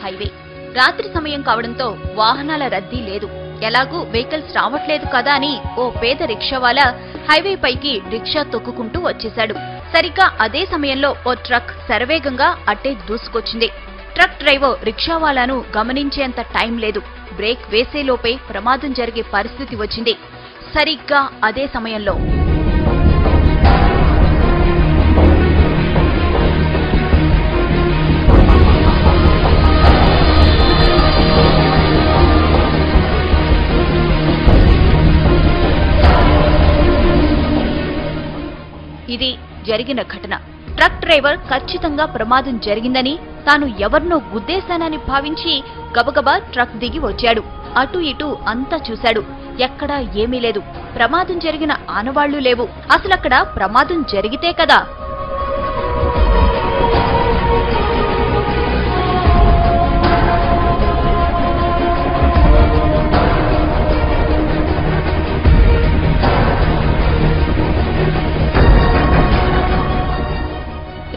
Highway. రాత్రి సమయం కావడంతో వాహనాల రద్దీ లేదు. ఎలాగూ వెహికల్స్ రావట్లేదు కదా అని ఓ పేద రిక్షావాలా హైవే పైకి రిక్షా తొక్కుకుంటూ వచ్చేశాడు. సరిగ్గా అదే సమయంలో ఓ ట్రక్ శరవేగంగా అట్టే దూసుకొచ్చింది. ట్రక్ డ్రైవర్ రిక్షావాలాను గమనించేంత టైం లేదు. బ్రేక్ వేసేలోపే ప్రమాదం జరిగే పరిస్థితి వచ్చింది. సరిగ్గా అదే సమయంలో ఇది జరిగిన ఘటన. ట్రక్ డ్రైవర్ ఖచ్చితంగా ప్రమాదం జరిగిందని, తాను ఎవరినో గుద్దేశానని భావించి గబగబా ట్రక్ దిగి వచ్చాడు. అటు ఇటు అంతా చూశాడు. ఎక్కడా ఏమీ లేదు. ప్రమాదం జరిగిన ఆనవాళ్లు లేవు. అసలక్కడ ప్రమాదం జరిగితే కదా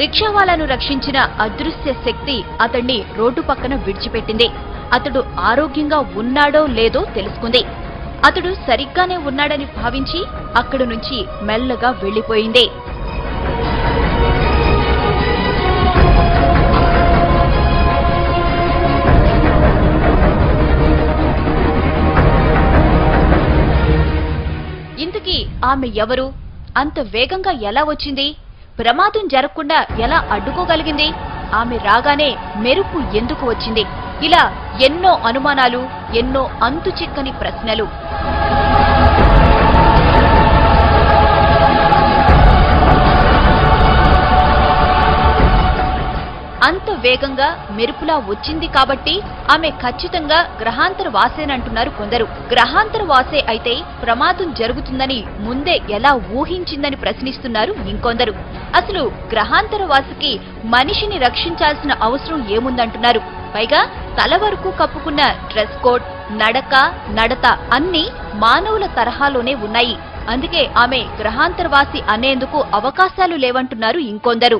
రిక్షావాలాను రక్షించిన అదృశ్య శక్తి అతన్ని రోడ్డు పక్కన విడిచిపెట్టింది. అతడు ఆరోగ్యంగా ఉన్నాడో లేదో తెలుసుకుంది. అతడు సరిగ్గానే ఉన్నాడని భావించి అక్కడి నుంచి మెల్లగా వెళ్లిపోయింది. ఇంతకీ ఆమె ఎవరు? అంత వేగంగా ఎలా వచ్చింది? ప్రమాదం జరగకుండా ఎలా అడ్డుకోగలిగింది? ఆమె రాగానే మెరుపు ఎందుకు వచ్చింది? ఇలా ఎన్నో అనుమానాలు, ఎన్నో అంతుచిక్కని ప్రశ్నలు. అంత వేగంగా మెరుపులా వచ్చింది కాబట్టి ఆమె ఖచ్చితంగా గ్రహాంతర వాసేనంటున్నారు కొందరు. గ్రహాంతర వాసే అయితే ప్రమాదం జరుగుతుందని ముందే ఎలా ఊహించిందని ప్రశ్నిస్తున్నారు ఇంకొందరు. అసలు గ్రహాంతర వాసికి మనిషిని రక్షించాల్సిన అవసరం ఏముందంటున్నారు. పైగా తల వరకు కప్పుకున్న డ్రెస్ కోడ్, నడక, నడత అన్నీ మానవుల తరహాలోనే ఉన్నాయి. అందుకే ఆమె గ్రహాంతరవాసి అనేందుకు అవకాశాలు లేవంటున్నారు ఇంకొందరు.